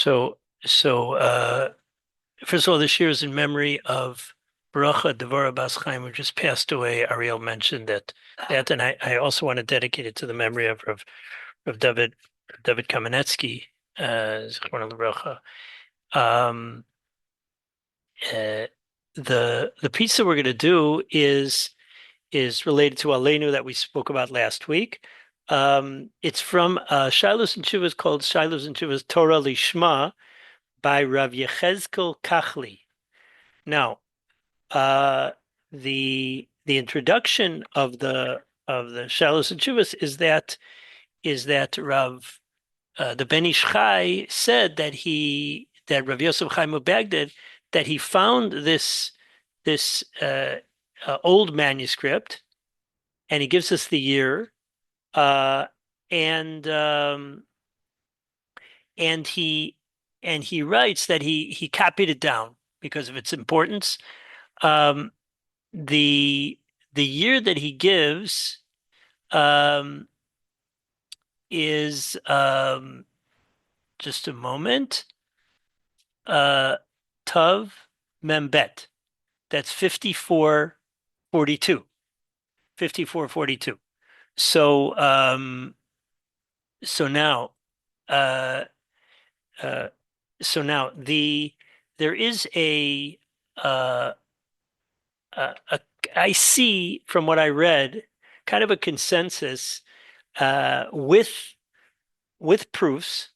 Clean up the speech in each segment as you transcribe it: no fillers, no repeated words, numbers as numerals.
So, first of all, this year is in memory of Barucha Devora Bas Chaim, who just passed away. Ariel mentioned that, and I also want to dedicate it to the memory of David Kamenetsky, Zichrono Livracha. Um, uh, the piece that we're going to do is related to Aleinu that we spoke about last week. It's from Shiloh's and Chuvas called Shiloh's and Chuvas Torah Lishma by Rav Yechezkel Kachli. Now, uh, the introduction of the Shiloh's and Chuvas is that Rav the Ben Ish Chai said that Rav Yosef Chaim of Baghdad that he found this old manuscript, and he gives us the year, uh, and um, and he writes that he copied it down because of its importance. Um, the the year that he gives um, is just a moment. Uh, Tav Membet. That's 5442. 5442. So so now uh uh so now there is uh a I see from what I read kind of a consensus with proofs,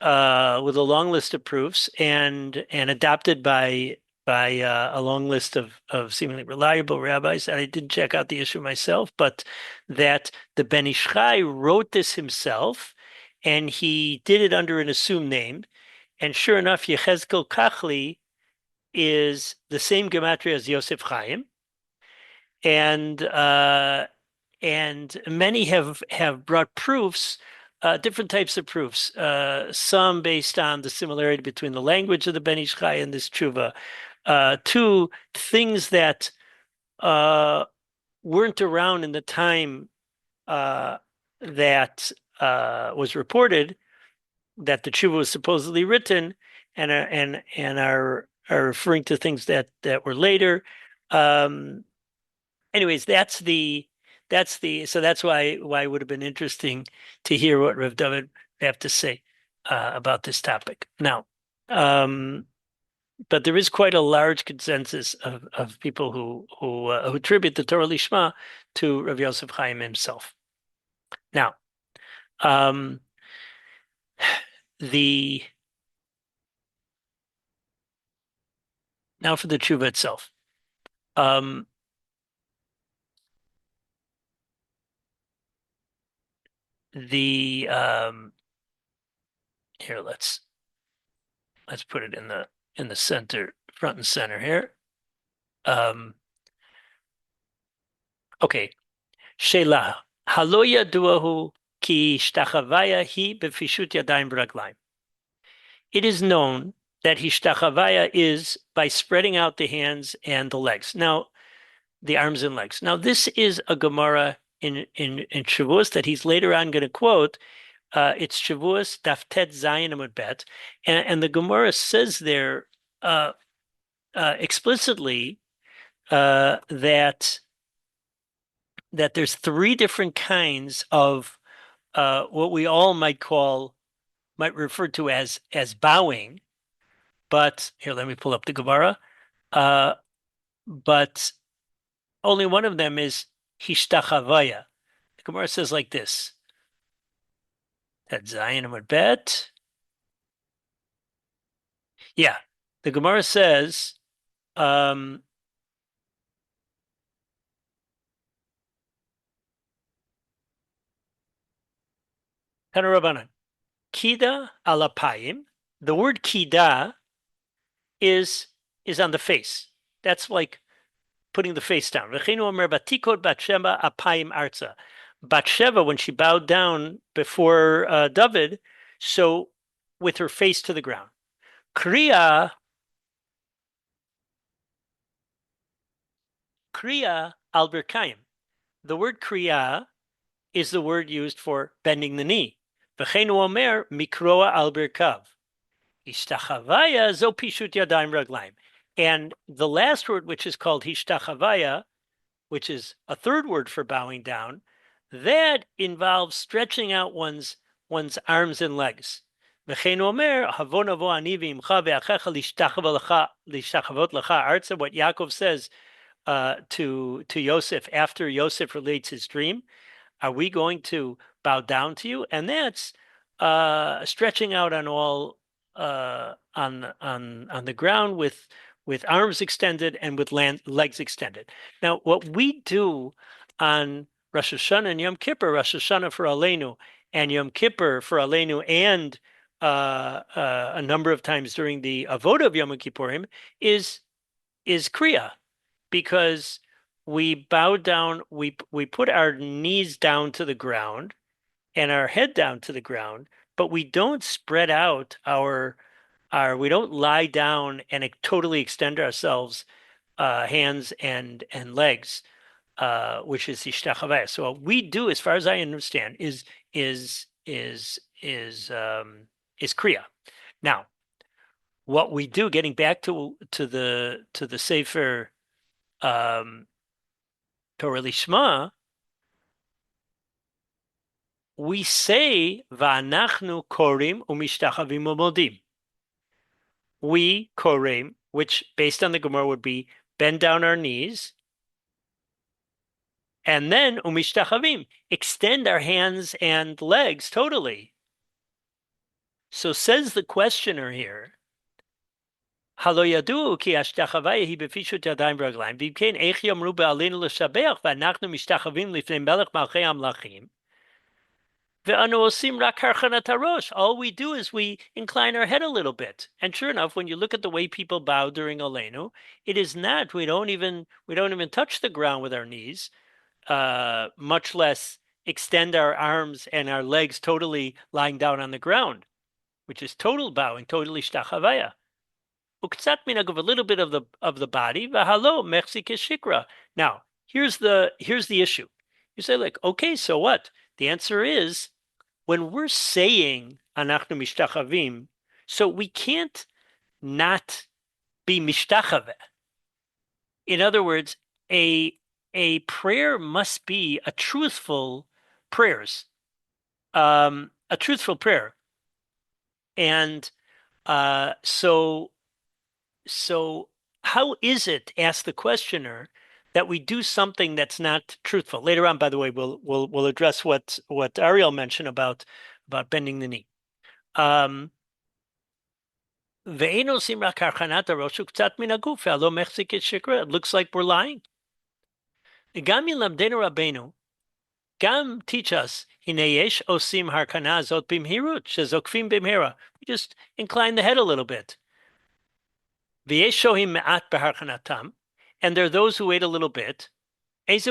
with a long list of proofs, and adopted by a long list of seemingly reliable rabbis. I didn't check out the issue myself, but that the Ben Ish Chai wrote this himself, and he did it under an assumed name. And sure enough, Yechezkel Kachli is the same gematria as Yosef Chaim, and many have brought proofs, different types of proofs, some based on the similarity between the language of the Ben Ish Chai and this tshuva, to things that weren't around in the time that was reported that the tshuva was supposedly written, and are referring to things that were later. Um, Anyways, that's why it would have been interesting to hear what Rav David have to say about this topic. Now, but there is quite a large consensus of people who attribute the Torah Lishma to Rav Yosef Chaim himself. Now, um, the now for the tshuva itself. Um, the Here, let's put it in the center, front and center here. Okay. Sheila, halo yaduahu ki shtachavaya hi befishut yadayim b'raglayim. It is known that hishtachavaya is by spreading out the hands and the legs. Now, the arms and legs. Now, this is a Gemara in Shavuos that he's later on going to quote. It's Shavuos Daftet Zayin Amud Bet, and the Gemara says there explicitly that there's three different kinds of what we all might refer to as bowing, but here, let me pull up the Gemara. But only one of them is hishtachavaya. The Gemara says like this: that Zion Amud Bet. Yeah, the Gemara says, Tana Rabbanan, Kida alapayim. The word kida is on the face. That's like putting the face down. V'cheinu omer batikot Batsheva apayim arza. Batsheva, when she bowed down before David, so with her face to the ground. Kriya al birkayim. The word kriya is the word used for bending the knee. V'cheinu omer mikroa al birkav. Hishtachavaya zo pishut yadayim raglaim. And the last word, which is called hishtachavaya, which is a third word for bowing down, that involves stretching out one's arms and legs. What Yaakov says to Yosef after Yosef relates his dream, are we going to bow down to you? And that's stretching out on all on the ground with arms extended and with legs extended. Now, what we do on Rosh Hashanah and Yom Kippur, Rosh Hashanah for Aleinu and Yom Kippur for Aleinu, and a number of times during the Avodah of Yom Kippurim, is Kriya, because we bow down, we put our knees down to the ground and our head down to the ground, but we don't spread out we don't lie down and totally extend ourselves, hands and legs, which is ishtachavaya. So what we do, as far as I understand, is kriya. Now, what we do, getting back to the Sefer Torah Lishma, we say va'anachnu korim umishtachavim umodim. We korim, which based on the Gemara would be bend down our knees, and then umishtachavim, extend our hands and legs totally. So says the questioner here, Halo yadu ki ashtachavaya hi befishut yadayim v'raglayim v'imkein eich yomru be'aleinu l'shabeach v'anachnu mishtachavim lifnei melech malchei amlachim all we do is we incline our head a little bit. And sure enough, when you look at the way people bow during Aleinu, it is not, we don't even touch the ground with our knees, much less extend our arms and our legs totally lying down on the ground, which is total bowing, totally shtachavaya. Uktzat minag, of a little bit of the body, v'halo mechzi keshikra. Now, here's the issue. You say, like, okay, so what? The answer is, when we're saying anachnu mishtachavim, so we can't not be mishtachaveh. In other words, a prayer must be a truthful prayers, a truthful prayer, and so how is it, asked the questioner, that we do something that's not truthful? Later on, by the way, we'll address what Ariel mentioned about bending the knee. It looks like we're lying. Gam teach us, we just incline the head a little bit. And there are those who wait a little bit. What's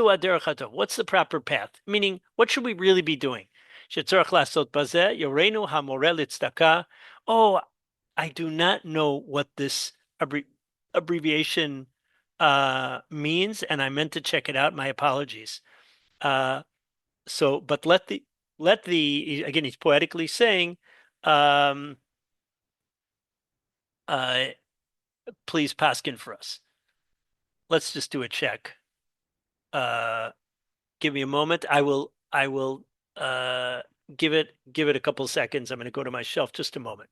the proper path? Meaning, what should we really be doing? Oh, I do not know what this abbreviation means, and I meant to check it out. My apologies. But let the again, he's poetically saying, please paskin for us. Let's just do a check. Give me a moment. I will give it a couple seconds. I'm going to go to my shelf just a moment.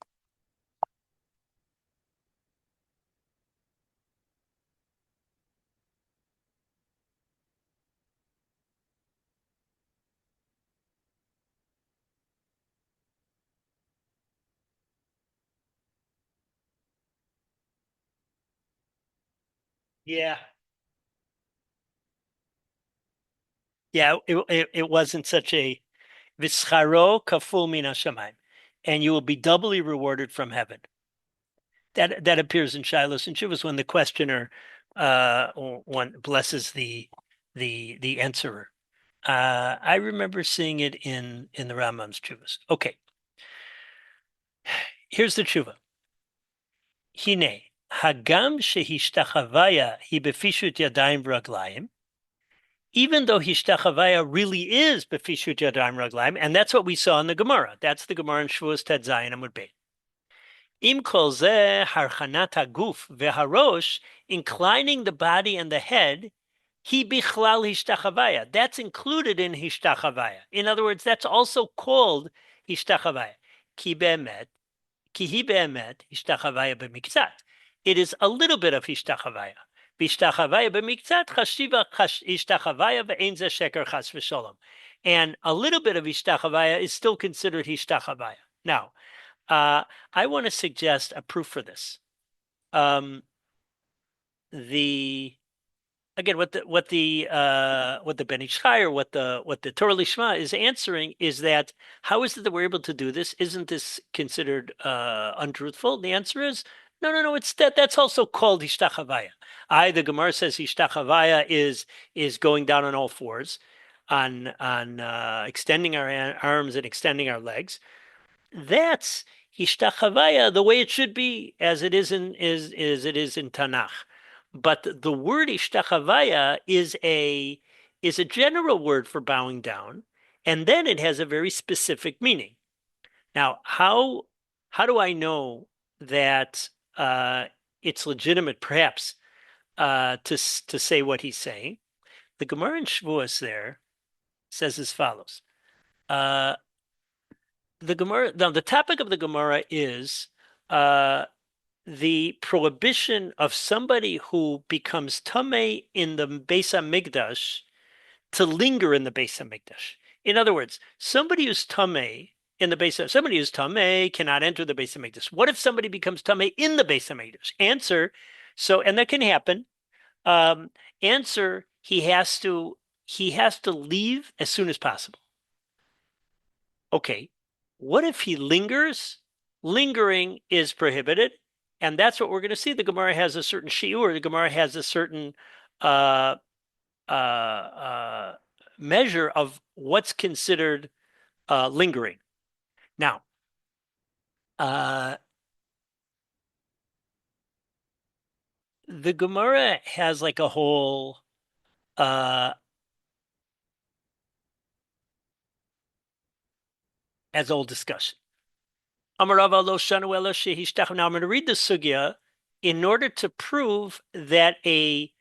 Yeah. Yeah, it wasn't such a vischaro kaful min hashamayim, and you will be doubly rewarded from heaven. That appears in Shilos and Shuvas when the questioner one blesses the answerer. I remember seeing it in the Rambam's Shuvas. Okay, here's the Shuva. Hine hagam shehishtachavaya hi befishut yadayim v'raglayim. Even though hishtachavaya really is befishut yadayim raglayim, and that's what we saw in the Gemara. That's the Gemara in Shavuos Ted Zayin Amud Beit. Im kol zeh harchanat haguf veharosh, inclining the body and the head, hi bichlal hishtachavaya. That's included in hishtachavaya. In other words, that's also called hishtachavaya. Ki be'emet, ki hi be'emet hishtachavaya b'miktzat. It is a little bit of hishtachavaya. Vishtachavaya b'miktzat chashiva hishtachavaya ve'ein zeh sheker chas v'sholom. And a little bit of hishtachavaya is still considered hishtachavaya. Now, I want to suggest a proof for this. The Again, what the Ben Ish Chai or what the Torah Lishma is answering is that how is it that we're able to do this? Isn't this considered untruthful? The answer is no, no, no. It's that's also called hishtachavaya. The Gemara says hishtachavaya is going down on all fours, on extending our arms and extending our legs. That's hishtachavaya the way it should be, as it is in Tanakh. But the word ishtachavaya is a general word for bowing down, and then it has a very specific meaning. Now, how do I know that it's legitimate, perhaps, to say what he's saying? The Gemara in Shavuos there says as follows. The Gemara, now the topic of the Gemara is the prohibition of somebody who becomes tamei in the Beis Hamikdash to linger in the Beis Hamikdash. In other words, somebody who's tamei somebody who's tamei cannot enter the Beis Hamikdash. What if somebody becomes tamei in the Beis Hamikdash? Answer: and that can happen. Answer: he has to leave as soon as possible. Okay, what if he lingers? Lingering is prohibited. And that's what we're going to see. The Gemara has a certain shiur. The Gemara has a certain measure of what's considered lingering. Now, the Gemara has like a whole discussion. Now, I'm going to read the sugya in order to prove that a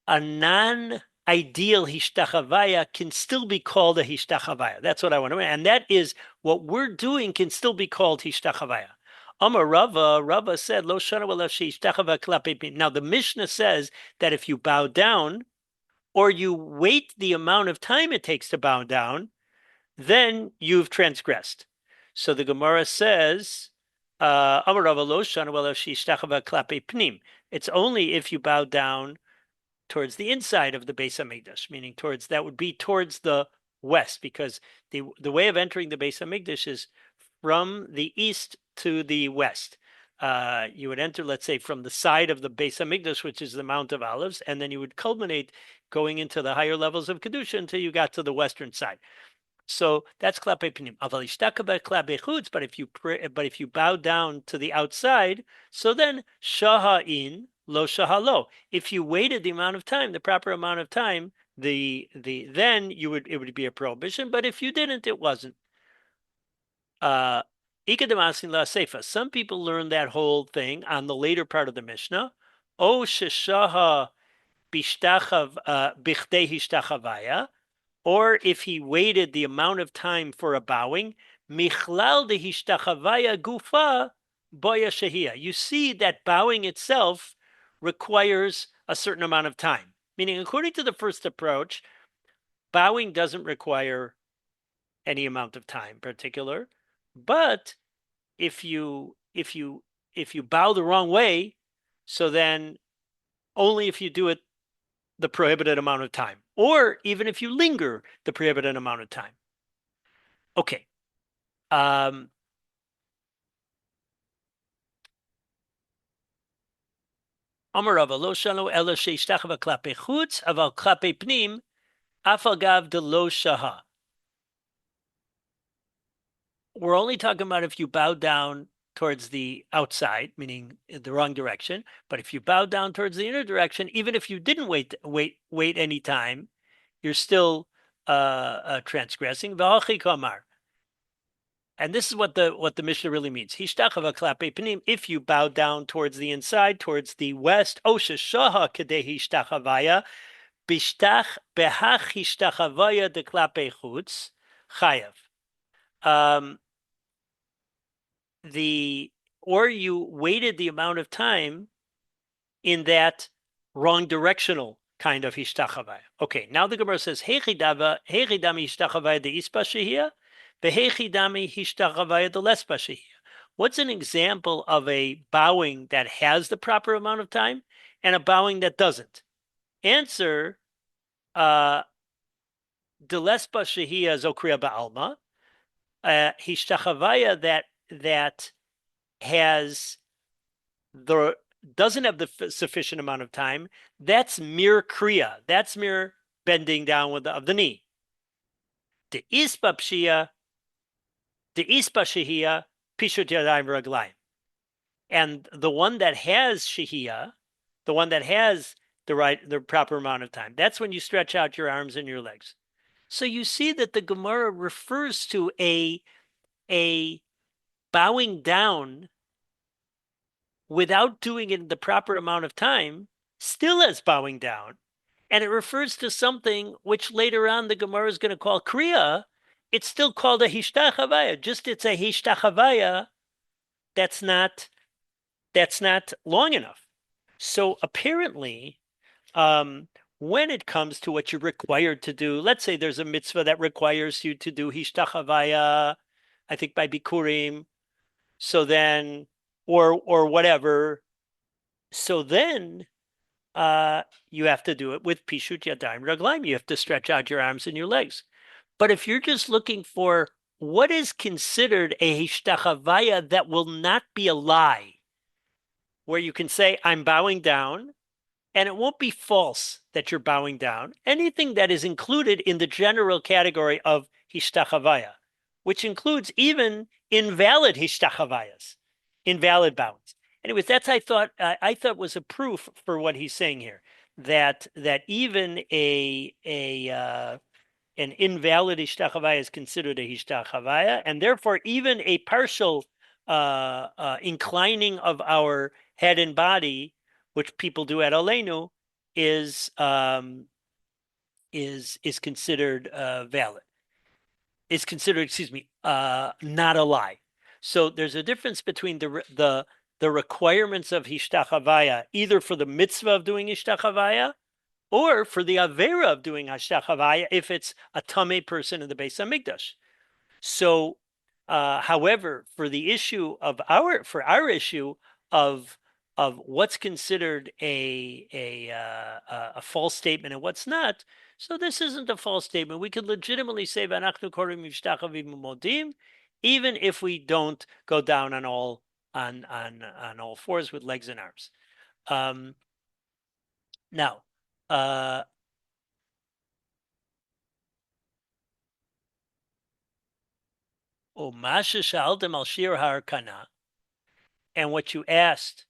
non-ideal hishtachavaya can still be called a hishtachavaya. That's what I want to mean. And that is what we're doing can still be called hishtachavaya. Amar Rava said, Lo shana walav shehishtachava klape. Now, the Mishnah says that if you bow down or you wait the amount of time it takes to bow down, then you've transgressed. So the Gemara says, it's only if you bow down towards the inside of the Beis Hamikdash, meaning that would be towards the west, because the way of entering the Beis Hamikdash is from the east to the west. You would enter, let's say, from the side of the Beis Hamikdash, which is the Mount of Olives, and then you would culminate going into the higher levels of Kedusha until you got to the western side. So that's klape pnim. But if you bow down to the outside, so then shaha in lo shaha lo. If you waited the amount of time, the proper amount of time, then it would be a prohibition. But if you didn't, it wasn't. Some people learn that whole thing on the later part of the Mishnah. O sheshaha bishtachav bichdei hishtachavaya. Or if he waited the amount of time for a bowing, michlal de hishtachavaya gufa boya shehia. You see that bowing itself requires a certain amount of time. Meaning, according to the first approach, bowing doesn't require any amount of time particular. But if you bow the wrong way, so then only if you do it the prohibited amount of time, or even if you linger the prohibited amount of time. Okay. Amar Rava lo shalo ela sheishtachava klape chutz aval klape pnim afal gav de lo shaha. We're only talking about if you bow down towards the outside, meaning in the wrong direction. But if you bow down towards the inner direction, even if you didn't wait any time, you're still transgressing. V'hachi kamar. And this is what the Mishnah really means. Hishtachava klape panim. If you bow down towards the inside, towards the west, osha shaha kadeh hishtachavaya, bishtach behach hishtachavaya de klape chutz chayav. The or you waited the amount of time in that wrong directional kind of hishtachavaya. Okay, now the Gemara says hechidami hishtachavaya de ispa shehia, vehechidami hishtachavaya de lespa shehia. What's an example of a bowing that has the proper amount of time and a bowing that doesn't? Answer: de lespa shehia zokriya ba'alma. Hishtachavaya that has the doesn't have the sufficient amount of time, that's mere kriya. That's mere bending down of the knee. The ispa pshia, the ispa shehia, pishut yadayim raglayim. And the one that has shehia, the one that has the proper amount of time, that's when you stretch out your arms and your legs. So you see that the Gemara refers to a bowing down without doing it in the proper amount of time, still as bowing down. And it refers to something which later on the Gemara is going to call kriya. It's still called a hishtachavaya. Just it's a hishtachavaya that's not long enough. So apparently, when it comes to what you're required to do, let's say there's a mitzvah that requires you to do hishtachavaya, I think by Bikurim. So then, or whatever. So then, you have to do it with pishut yadayim raglaim. You have to stretch out your arms and your legs. But if you're just looking for what is considered a hishtachavaya that will not be a lie, where you can say, I'm bowing down, and it won't be false that you're bowing down, anything that is included in the general category of hishtachavaya, which includes even invalid hishtachavayas, invalid bowings. Anyways, that's I thought was a proof for what he's saying here, that even an invalid hishtachavaya is considered a hishtachavaya, and therefore even a partial inclining of our head and body, which people do at Aleinu, is considered valid. Is considered, excuse me, not a lie. So there's a difference between the requirements of hishtachavaya, either for the mitzvah of doing hishtachavaya or for the avera of doing hishtachavaya if it's a tamei person in the Beis Hamikdash. So, however, for the issue of our issue of what's considered a false statement and what's not, so this isn't a false statement. We could legitimately say v'anachnu korim yishtachavim modim, even if we don't go down on all fours with legs and arms. Now, Umasha shaltem al shir harkana, and what you asked.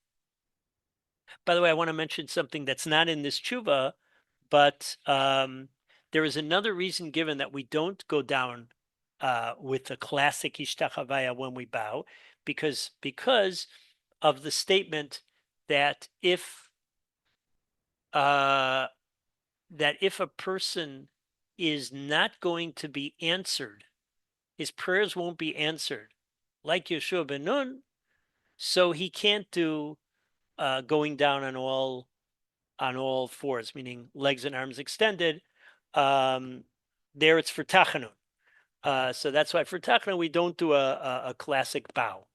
By the way, I want to mention something that's not in this tshuva, but there is another reason given that we don't go down with the classic hishtachavaya when we bow, because of the statement that if a person is not going to be answered, his prayers won't be answered, like Yeshua ben Nun, so he can't do going down on all fours, meaning legs and arms extended. There it's for tachanun. So that's why for tachanun we don't do a classic bow.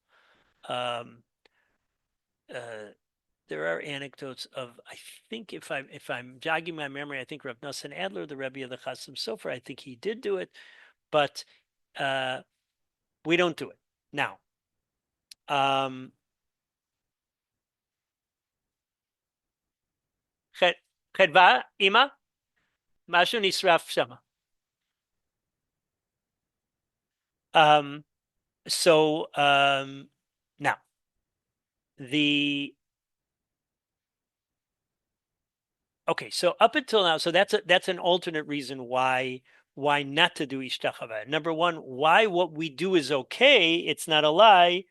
There are anecdotes of, I think if I'm jogging my memory, I think Rav Nosson Adler, the Rebbe of the Chasim Sofer, I think he did do it, but we don't do it now. Chedva, Ima, Mashu Nisraf Shama. So now okay, so up until now, so that's an alternate reason why why not to do ishtachavaya. Number one, why what we do is okay, it's not a lie,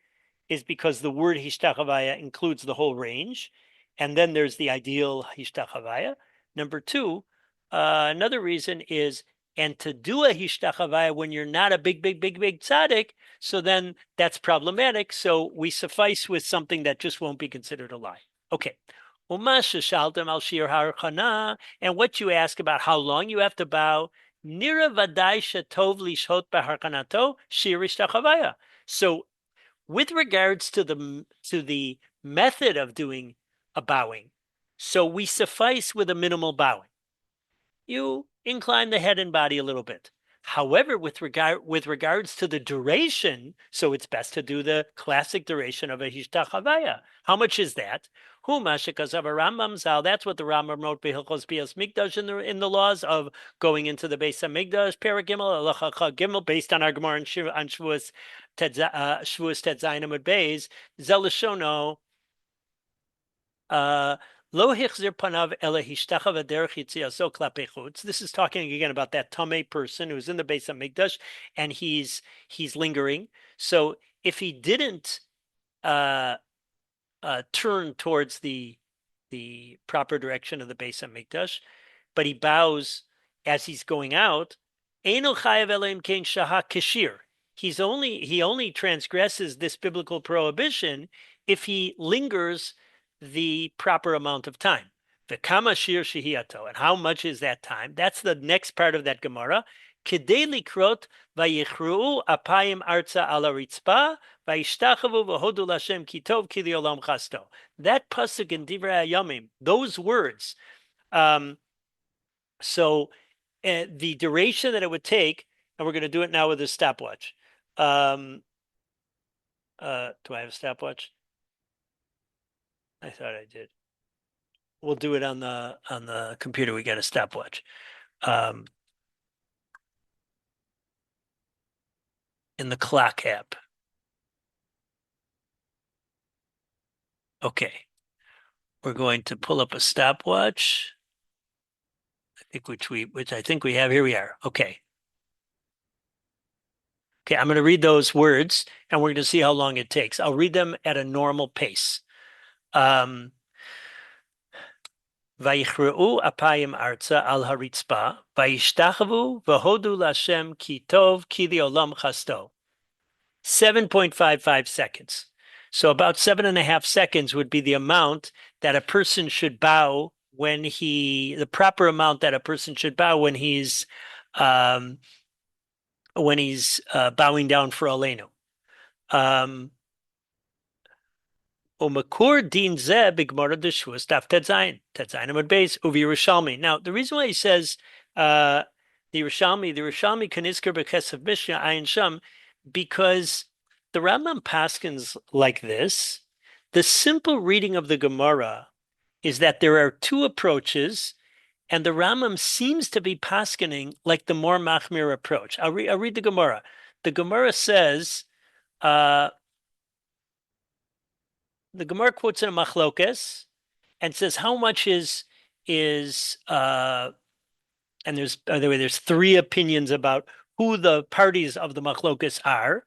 is because the word hishtachavaya includes the whole range. And then there's the ideal hishtachavaya. Number two, another reason is, and to do a hishtachavaya when you're not a big tzaddik, so then that's problematic. So we suffice with something that just won't be considered a lie. Okay. And what you ask about how long you have to bow, nira vadai shetov lishhot beharkanato shir hishtachavaya. So with regards to the method of doing a bowing, so we suffice with a minimal bowing. You incline the head and body a little bit. However, with regards to the duration, so it's best to do the classic duration of a hishtachavaya. How much is that? That's what the Rambam wrote Behilchos Bias Mikdash in the laws of going into the Beis Hamikdash, Perek Gimel, Halacha Gimel, based on our Gemara on Shavuos Tetzayin Amud Beis, Zelashono. Lo hichzir panav ela hishtachav derech yitziaso klape chutz. This is talking again about that tamei person who's in the Beis Hamikdash and he's lingering. So if he didn't turn towards the proper direction of the Beis Hamikdash, but he bows as he's going out, eino chayav elaim kein shaha kashir. He only transgresses this biblical prohibition if he lingers the proper amount of time. V'kama shir shehiato, and how much is that time? That's the next part of that Gemara. Kedei likrot vayichru'u apayim arza ala ritzpa vayishtachavu v'hodu l'Hashem ki tov ki li'olam chasto. That pasuk in Divrei Hayamim, those words. So the duration that it would take, and we're going to do it now with a stopwatch. Do I have a stopwatch? I thought I did. We'll do it on the computer. We got a stopwatch. In the clock app. Okay. We're going to pull up a stopwatch. I think which I think we have. Here we are. Okay. Okay, I'm going to read those words and we're going to see how long it takes. I'll read them at a normal pace. Vayichre'u apayim arza al haritzpa, vayishtachavu v'hodu l'Hashem ki tov ki li'olam chasto. 7.55 seconds. So about 7.5 seconds would be the amount that a person should bow the proper amount that a person should bow when he's bowing down for Aleinu. Umakur din ze b'gemara d'shvus daf tetzayin amud beis uvi Yerushalmi. Now the reason why he says the Yerushalmi kanisker b'kesav Mishnah ayin sham, because the Rambam paskins like this. The simple reading of the Gemara is that there are two approaches, and the Rambam seems to be paskining like the more machmir approach. I'll read the Gemara. The Gemara says, the Gemara quotes in a machlokes and says how much is and there's three opinions about who the parties of the machlokes are.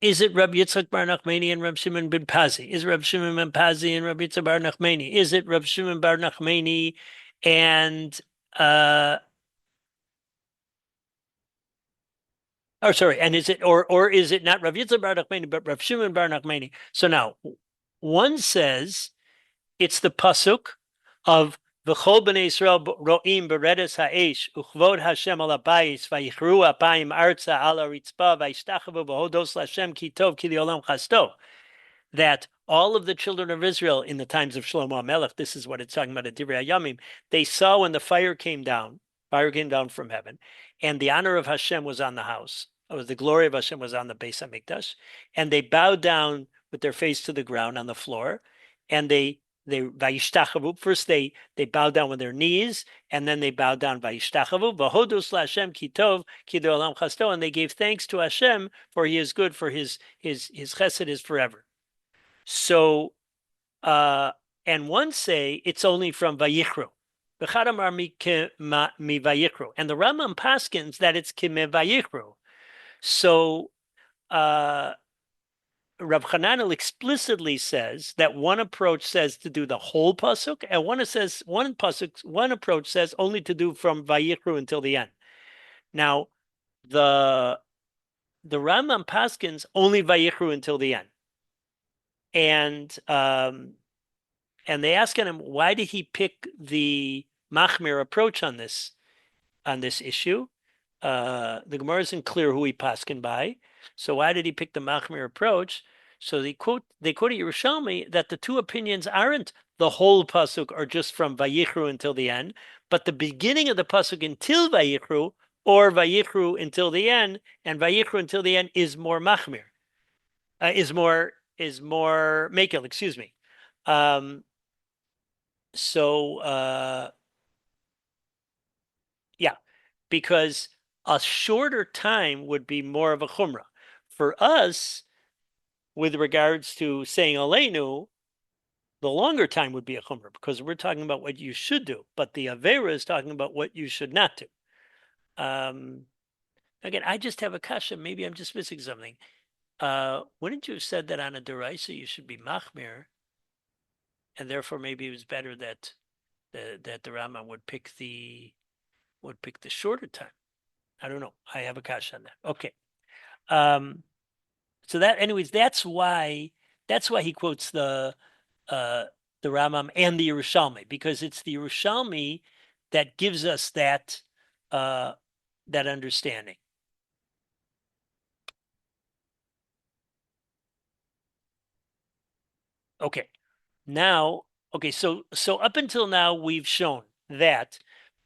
Is it Rabbi Yitzchak Bar Nachmani and Rabbi Shimon ben Pazi? Is Rabbi Shimon ben Pazi and Rabbi Yitzchak Bar Nachmani? Is it Rabbi Shimon Bar Nachmani and and is it or is it not Rabbi Yitzchak Bar Nachmani but Rabbi Shimon Bar Nachmani? So now one says it's the pasuk of V'chol b'nei Yisrael ro'im beredes ha'esh uchvod Hashem al habayis vayichru apayim arza al haritzpa vayishtachavu v'hodos l'Hashem ki tov ki li'olam chasto. That all of the children of Israel in the times of Shlomo HaMelech, this is what it's talking about at Divrei Hayamim, they saw when the fire came down from heaven, and the honor of Hashem was on the house, or the glory of Hashem was on the Beis Hamikdash, and they bowed down with their face to the ground on the floor, and they vayishtachavu. First they bowed down with their knees, and then they bowed down vayishtachavu. V'hodus l'Hashem ki tov ki li'olam chasto, and they gave thanks to Hashem for He is good, for His chesed is forever. So, and and one say it's only from Vayichru. And the Rambam paskins that it's kime Vayichru. So Rav Chananel explicitly says that one approach says to do the whole pasuk, and one approach says only to do from Vayichru until the end. Now, the Rambam paskins only Vayichru until the end, and they ask him why did he pick the Machmir approach on this issue. The Gemara isn't clear who he paskin by, so why did he pick the Machmir approach? So they quote Yerushalmi that the two opinions aren't the whole pasuk or just from Vayichru until the end, but the beginning of the pasuk until Vayichru or Vayichru until the end, and Vayichru until the end is more Machmir, is more Mekel. Excuse me. Yeah, because a shorter time would be more of a chumrah. For us, with regards to saying Aleinu, the longer time would be a chumrah because we're talking about what you should do, but the Avera is talking about what you should not do. Again, I just have a kasha. Maybe I'm just missing something. Wouldn't you have said that on a deraisa you should be machmir, and therefore maybe it was better that the Rambam would pick the shorter time? I don't know. I have a kasha on that. Okay. So that, anyways, that's why he quotes the Rambam and the Yerushalmi, because it's the Yerushalmi that gives us that understanding. Okay. Now, okay, so up until now we've shown that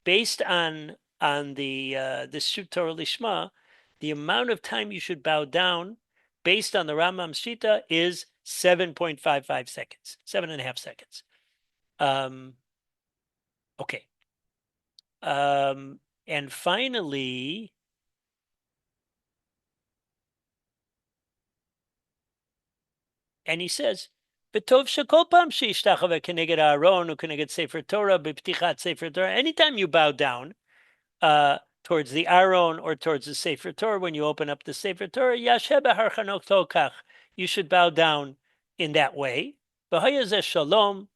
based on the Shut Torah Lishma, the amount of time you should bow down based on the Rambam's Shita is 7.55 seconds, 7.5 seconds. Okay. And finally, and he says, "V'tov shekol pam sheishtachave keneged Aaron u keneged Sefer Torah b'ptichat Sefer Torah." Anytime you bow down towards the Aaron or towards the Sefer Torah, when you open up the Sefer Torah, yasheh b'harchanok tokach, you should bow down in that way. V'hayazeh shalom,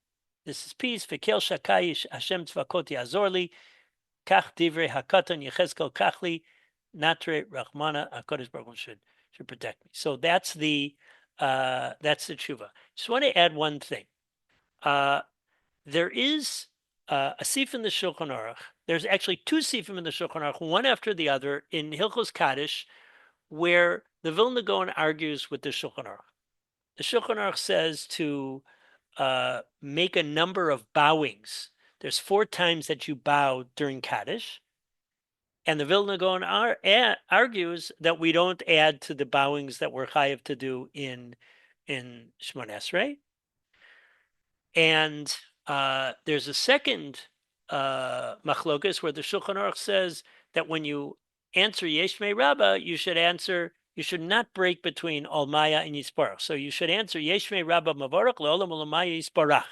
this is peace. V'kel shakayish Hashem tzvakot yazorli, kach divrei hakatan Yechezkel kachli, natre rachmana HaKadosh Baruch Hu should protect me. So that's the tshuva. Just want to add one thing. There is a sif in the Shulchan Aruch. There's actually two sifim in the Shulchan Aruch, one after the other, in Hilchos Kaddish, where the Vilna Gaon argues with the Shulchan Aruch. The Shulchan Aruch says to make a number of bowings. There's 4 times that you bow during Kaddish. And the Vilna Gaon argues that we don't add to the bowings that we're chayav to do in Shemon Esrei. And there's a second machlokas where the Shulchan Aruch says that when you answer Yesh Mei Rabbah, you should not break between Olmaya and Yisparach. So you should answer Yesh Mei Rabbah Mavarach Le'olam Olmaya Yisparach.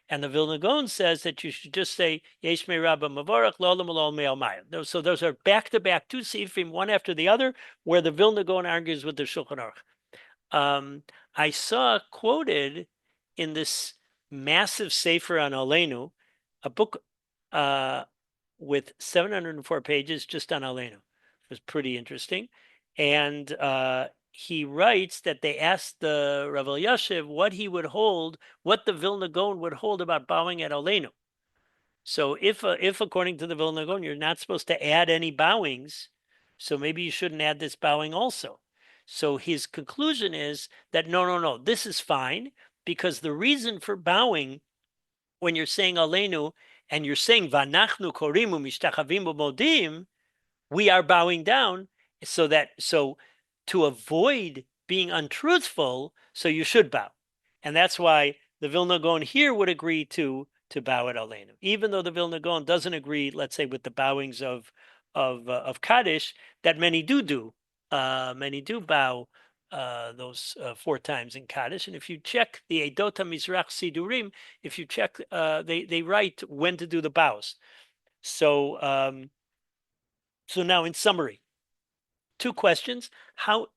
And the Vilna Gaon says that you should just say Yesh Mei Rabbah Mavarach Le'olam Olmaya. So those are back-to-back 2 sifim, one after the other, where the Vilna Gaon argues with the Shulchan Aruch. I saw quoted in this massive sefer on Aleinu, a book with 704 pages just on Aleinu. It was pretty interesting. And he writes that they asked the Rav Elyashiv what he would hold, what the Vilna Gaon would hold about bowing at Aleinu. So if according to the Vilna Gaon, you're not supposed to add any bowings, so maybe you shouldn't add this bowing also. So his conclusion is that no, this is fine, because the reason for bowing when you're saying Aleinu and you're saying Vanachnu Korimu Mishtachavim Modim, we are bowing down, so to avoid being untruthful, so you should bow. And that's why the Vilna Gaon here would agree to bow at Aleinu, even though the Vilna Gaon doesn't agree, let's say, with the bowings of Kaddish that many do. Many do bow those 4 times in Kaddish. And if you check the Edot Mizrach Sidurim, if you check, they write when to do the bows. So so now in summary, 2 questions. How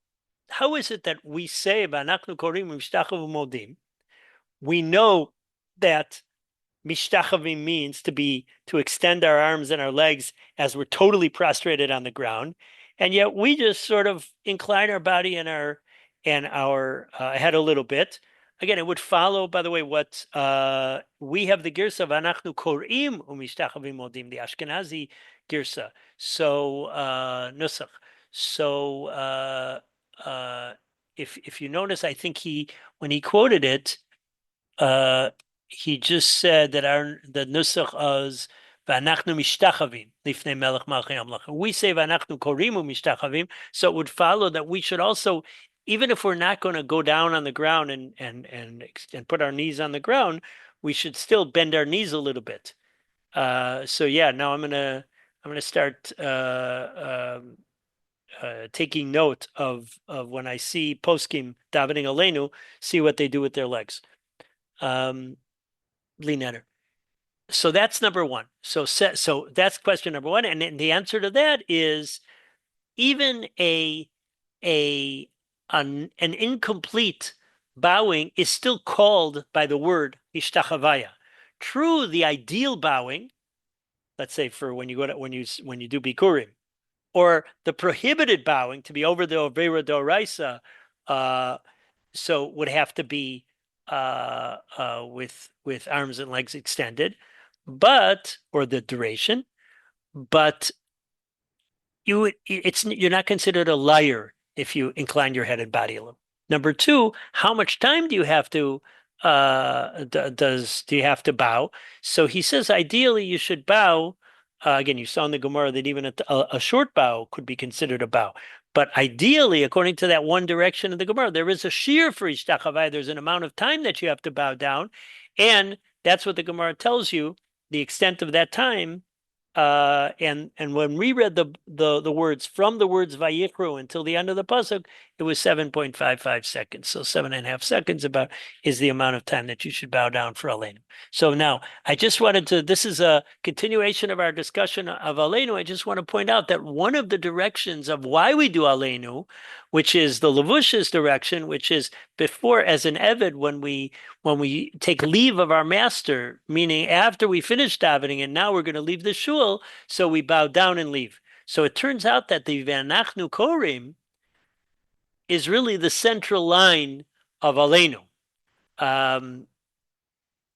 is it that we say V'anachnu korim u'mishtachav u'modim? We know that mishtachavim means to extend our arms and our legs as we're totally prostrated on the ground, and yet we just sort of incline our body and our head a little bit. Again, it would follow, by the way, what we have the girsa of anachnu korim umishtachavim modim, the Ashkenazi girsa. So nusach. So if you notice, I think when he quoted it, he just said that the nusach is v'anachnu mishtachavim lifnei melech malchei hamlachim. We say v'anachnu korimu mishtachavim, so it would follow that we should also, even if we're not going to go down on the ground and put our knees on the ground, we should still bend our knees a little bit. So yeah, now I'm gonna start taking note of when I see poskim davening Aleinu, see what they do with their legs. Linetter. So that's number one. So that's question number one, and the answer to that is even an incomplete bowing is still called by the word ishtachavaya. True, the ideal bowing, let's say for when you do bikurim, or the prohibited bowing to be over the overa doraisa, so would have to be with arms and legs extended, or the duration, but you're not considered a liar if you incline your head and body a little. Number two, how much time do you have to bow? So he says ideally you should bow. Again, you saw in the Gemara that even a short bow could be considered a bow. But ideally, according to that one direction of the Gemara, there is a shear for each tachavai. There's an amount of time that you have to bow down, and that's what the Gemara tells you, the extent of that time. And when we read the words from the words Vayikru until the end of the pasuk, it was 7.55 seconds. So 7.5 seconds about is the amount of time that you should bow down for Aleinu. So now I just wanted to, this is a continuation of our discussion of Aleinu. I just want to point out that one of the directions of why we do Aleinu, which is the Levush's direction, which is before as an Eved, when we take leave of our master, meaning after we finish davening and now we're going to leave the shul, so we bow down and leave. So it turns out that the V'anachnu korim is really the central line of Aleinu.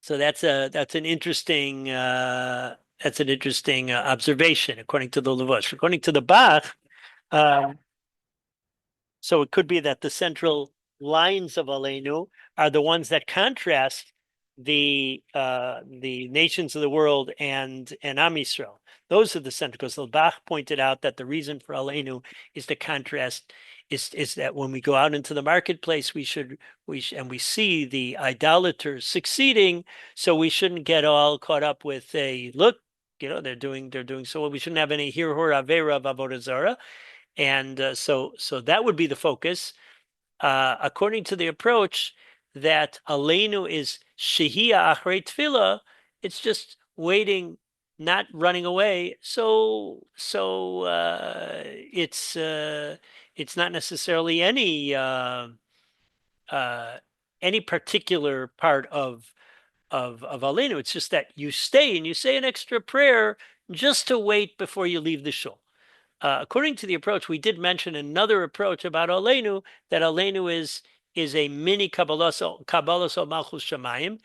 So that's an interesting observation according to the Levush. According to the Bach, so it could be that the central lines of Aleinu are the ones that contrast the nations of the world and Am Yisrael. Those are the central. Because the Bach pointed out that the reason for Aleinu is the contrast. Is that when we go out into the marketplace, we see the idolaters succeeding, so we shouldn't get all caught up with look, they're doing so well. We shouldn't have any hirhur avera of avodah zarah, and so that would be the focus. According to the approach that Aleinu is shehia achrei tefillah, it's just waiting, not running away. So it's not necessarily any particular part of Aleinu. It's just that you stay and you say an extra prayer just to wait before you leave the shul. According to the approach, we did mention another approach about Aleinu, that Aleinu is a mini Kabbalas al Malchus Shamayim.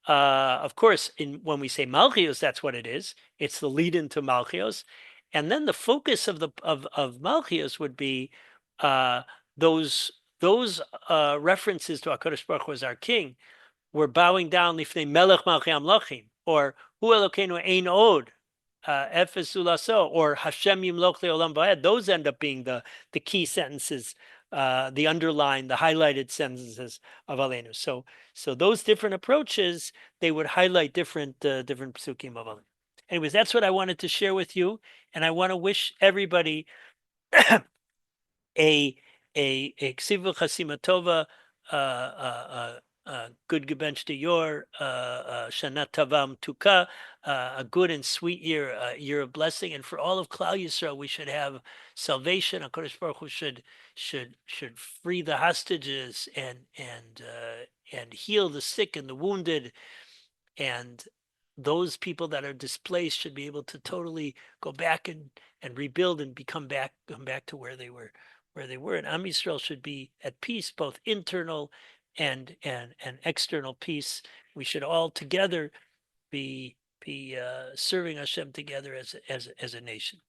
Of course, when we say Malchios, that's what it is. It's the lead into Malchios. And then the focus of Malchios would be those references to HaKadosh Baruch Hu as our king. We're bowing down lifnei melech malchei hamlachim, or Hu Elokeinu ein od, Efes ulaso, or Hashem yimloch leolam va'ed. Those end up being the key sentences, the underlined, the highlighted sentences of Aleinu. So those different approaches, they would highlight different psukim of Aleinu. Anyways, that's what I wanted to share with you, and I want to wish everybody a a ksiva chasima tova, good gebench de yor, shana tavam tuka, a good and sweet year, a year of blessing, and for all of Klal Yisrael, we should have salvation. HaKadosh Baruch Hu should free the hostages and heal the sick and the wounded, and those people that are displaced should be able to totally go back and rebuild and come back to where they were. And Am Yisrael should be at peace, both internal and external peace. We should all together be serving Hashem together as a nation.